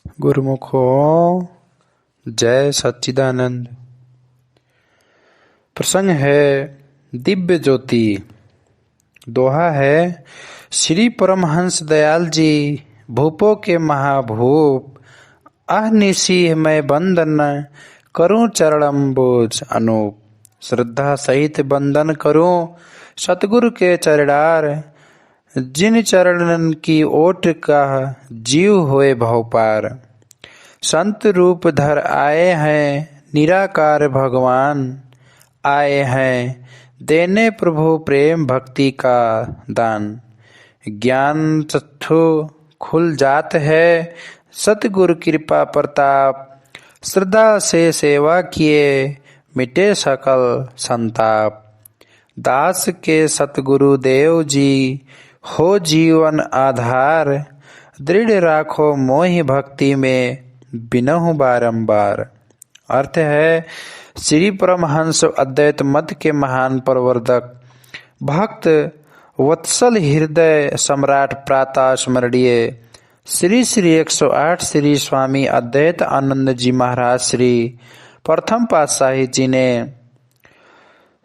गुरुमुखों जय सच्चिदानंद। प्रसंग है दिव्य ज्योति। दोहा है श्री परमहंस दयाल जी भूपों के महाभूप, अहनिशि मैं बंदन करूं चरणम्बोज अनूप। श्रद्धा सहित बंदन करूं सतगुरु के चरणार, जिन चरणन की ओट का जीव होए भवपार। संत रूप धर आए हैं निराकार भगवान, आए हैं देने प्रभु प्रेम भक्ति का दान। ज्ञान चक्षु खुल जात है सतगुरु कृपा प्रताप, श्रद्धा से सेवा किए मिटे सकल संताप। दास के सतगुरु देव जी हो जीवन आधार, दृढ़ राखो मोहि भक्ति में बिनहु बारंबार। अर्थ है श्री परमहंस अद्वैत मत के महान प्रवर्तक भक्त वत्सल हृदय सम्राट प्रातः स्मरणीय श्री श्री 108 श्री स्वामी अद्वैत आनंद जी महाराज श्री प्रथम पातशाही जी ने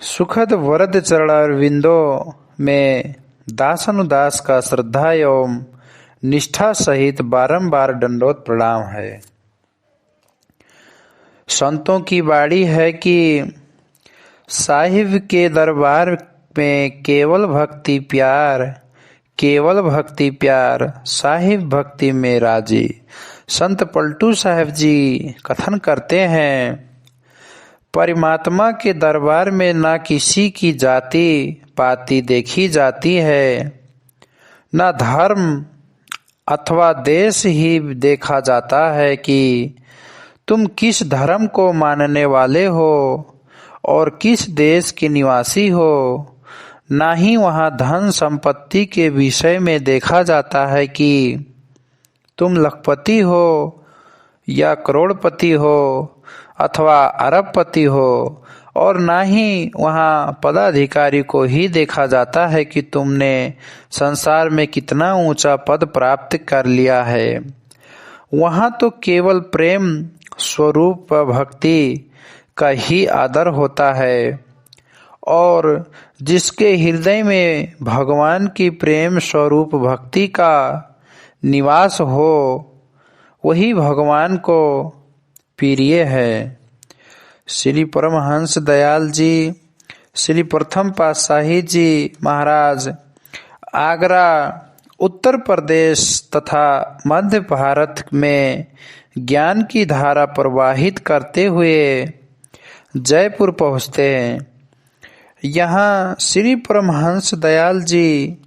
सुखद वरद चरणारविंदों में दासानुदास का श्रद्धा एवं निष्ठा सहित बारंबार दंडोत प्रणाम है। संतों की बाड़ी है कि साहिब के दरबार में केवल भक्ति प्यार साहिब भक्ति में राजी। संत पलटू साहिब जी कथन करते हैं, परमात्मा के दरबार में न किसी की जाति पाति देखी जाती है, न धर्म अथवा देश ही देखा जाता है कि तुम किस धर्म को मानने वाले हो और किस देश के निवासी हो। ना ही वहाँ धन संपत्ति के विषय में देखा जाता है कि तुम लखपति हो या करोड़पति हो अथवा अरबपति हो, और ना ही वहाँ पदाधिकारी को ही देखा जाता है कि तुमने संसार में कितना ऊंचा पद प्राप्त कर लिया है। वहाँ तो केवल प्रेम स्वरूप भक्ति का ही आदर होता है, और जिसके हृदय में भगवान की प्रेम स्वरूप भक्ति का निवास हो वही भगवान को प्रिय है। श्री परमहंस दयाल जी श्री प्रथम पातशाही जी महाराज आगरा उत्तर प्रदेश तथा मध्य भारत में ज्ञान की धारा प्रवाहित करते हुए जयपुर पहुँचते हैं। यहाँ श्री परमहंस दयाल जी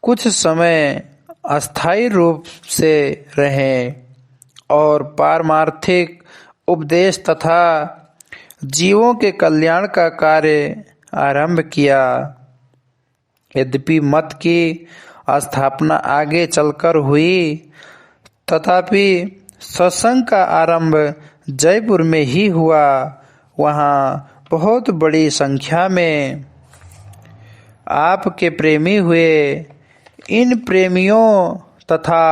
कुछ समय अस्थायी रूप से रहे और पारमार्थिक उपदेश तथा जीवों के कल्याण का कार्य आरंभ किया। यद्यपि मत की स्थापना आगे चलकर हुई, तथापि सत्संग का आरंभ जयपुर में ही हुआ। वहाँ बहुत बड़ी संख्या में आपके प्रेमी हुए। इन प्रेमियों तथा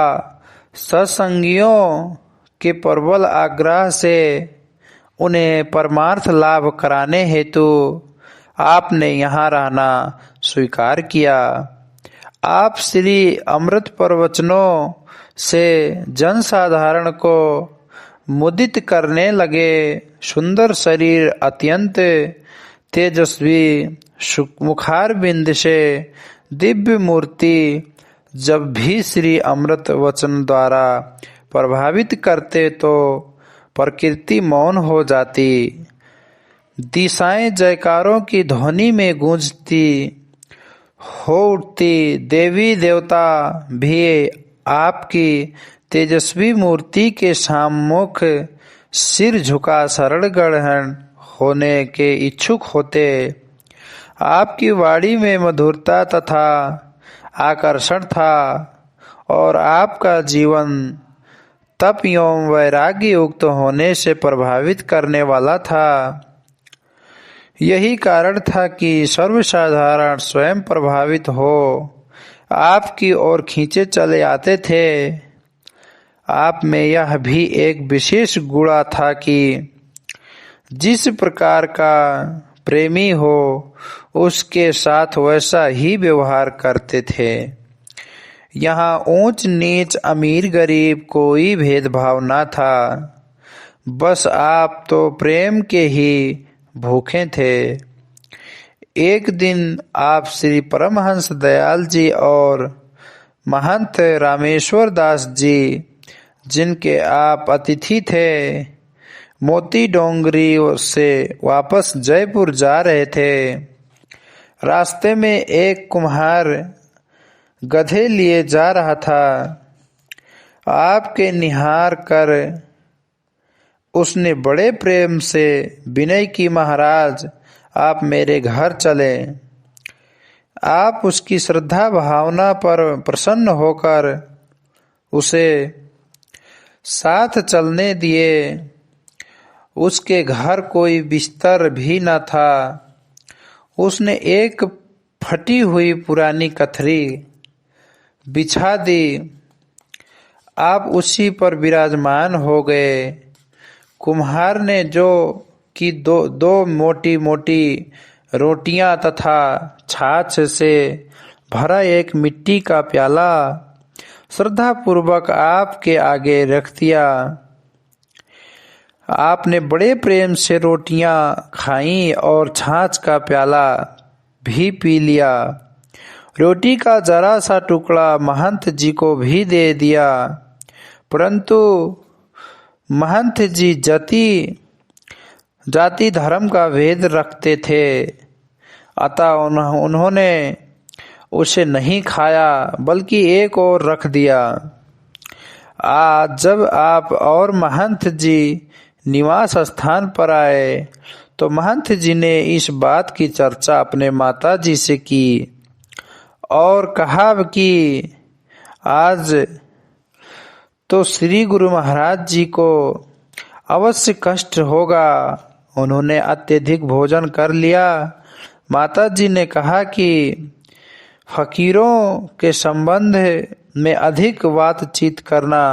सत्संगियों के प्रबल आग्रह से उन्हें परमार्थ लाभ कराने हेतु आपने यहाँ रहना स्वीकार किया। आप श्री अमृत प्रवचनों से जनसाधारण को मुदित करने लगे। सुंदर शरीर अत्यंत तेजस्वी मुखारबिंद से दिव्य मूर्ति जब भी श्री अमृत वचन द्वारा प्रभावित करते तो प्रकृति मौन हो जाती। दिशाएं जयकारों की ध्वनि में गूंजती हो उठती। देवी देवता भी आपकी तेजस्वी मूर्ति के सम्मुख सिर झुका शरण ग्रहण होने के इच्छुक होते। आपकी वाणी में मधुरता तथा आकर्षण था और आपका जीवन तप एवं वैराग्य युक्त होने से प्रभावित करने वाला था। यही कारण था कि सर्वसाधारण स्वयं प्रभावित हो आपकी ओर खींचे चले आते थे। आप में यह भी एक विशेष गुण था कि जिस प्रकार का प्रेमी हो उसके साथ वैसा ही व्यवहार करते थे। यहाँ ऊंच नीच अमीर गरीब कोई भेदभाव न था, बस आप तो प्रेम के ही भूखे थे। एक दिन आप श्री परमहंस दयाल जी और महंत रामेश्वर दास जी, जिनके आप अतिथि थे, मोती डोंगरी से वापस जयपुर जा रहे थे। रास्ते में एक कुम्हार गधे लिए जा रहा था। आपके निहार कर उसने बड़े प्रेम से विनय की, महाराज आप मेरे घर चले। आप उसकी श्रद्धा भावना पर प्रसन्न होकर उसे साथ चलने दिए। उसके घर कोई बिस्तर भी न था। उसने एक फटी हुई पुरानी कथरी बिछा दी। आप उसी पर विराजमान हो गए। कुम्हार ने जो कि दो मोटी मोटी रोटियां तथा छाछ से भरा एक मिट्टी का प्याला श्रद्धा पूर्वक आपके आगे रख दिया। आपने बड़े प्रेम से रोटियां खाई और छाछ का प्याला भी पी लिया। रोटी का जरा सा टुकड़ा महंत जी को भी दे दिया, परंतु महंत जी जाति धर्म का भेद रखते थे, अतः उन्होंने उसे नहीं खाया बल्कि एक और रख दिया। आज जब आप और महंत जी निवास स्थान पर आए तो महंत जी ने इस बात की चर्चा अपने माता जी से की और कहा कि आज तो श्री गुरु महाराज जी को अवश्य कष्ट होगा। उन्होंने अत्यधिक भोजन कर लिया। माता जी ने कहा कि फकीरों के संबंध में अधिक बातचीत करना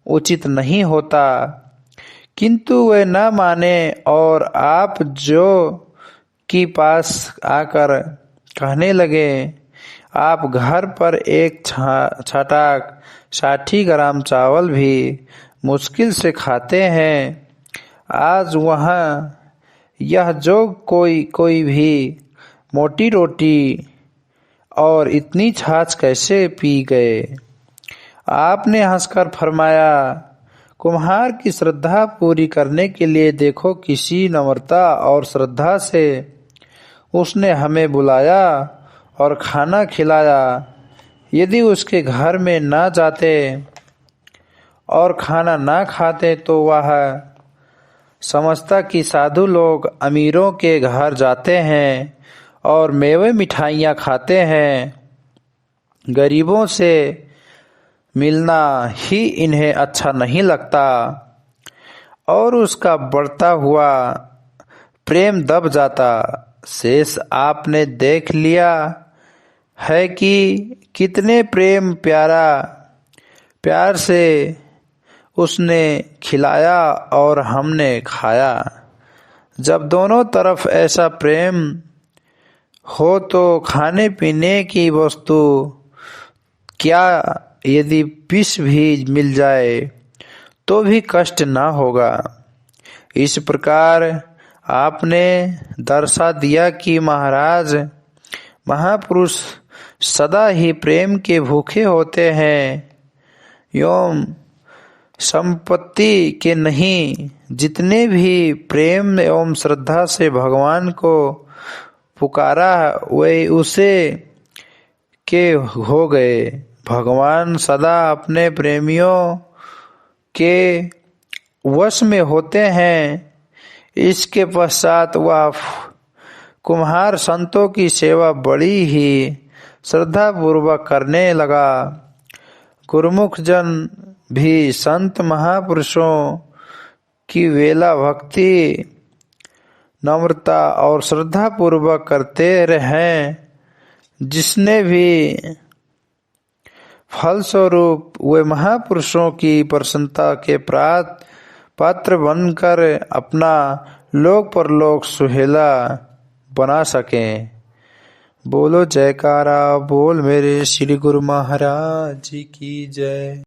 उचित नहीं होता, किंतु वे न माने और आप जो की पास आकर कहने लगे, आप घर पर एक छटाक 60 ग्राम चावल भी मुश्किल से खाते हैं। आज वहाँ यह जो कोई भी मोटी रोटी और इतनी छाछ कैसे पी गए? आपने हंसकर फरमाया, कुम्हार की श्रद्धा पूरी करने के लिए देखो किसी नम्रता और श्रद्धा से उसने हमें बुलाया और खाना खिलाया। यदि उसके घर में ना जाते और खाना ना खाते तो वह समझता कि साधु लोग अमीरों के घर जाते हैं और मेवे मिठाइयाँ खाते हैं। गरीबों से मिलना ही इन्हें अच्छा नहीं लगता और उसका बढ़ता हुआ प्रेम दब जाता। शेष आपने देख लिया है कि कितने प्यार से उसने खिलाया और हमने खाया। जब दोनों तरफ ऐसा प्रेम हो तो खाने पीने की वस्तु क्या, यदि विष भी मिल जाए तो भी कष्ट ना होगा। इस प्रकार आपने दर्शा दिया कि महाराज महापुरुष सदा ही प्रेम के भूखे होते हैं, एवं संपत्ति के नहीं। जितने भी प्रेम एवं श्रद्धा से भगवान को पुकारा वे उसे के हो गए। भगवान सदा अपने प्रेमियों के वश में होते हैं। इसके पश्चात वह कुम्हार संतों की सेवा बड़ी ही श्रद्धा पूर्वक करने लगा। गुरुमुख जन भी संत महापुरुषों की वेला भक्ति नम्रता और श्रद्धा पूर्वक करते रहे। जिसने भी फलस्वरूप वे महापुरुषों की प्रसन्नता के पात्र बनकर अपना लोक परलोक सुहेला बना सकें। बोलो जयकारा बोल मेरे श्री गुरु महाराज जी की जय।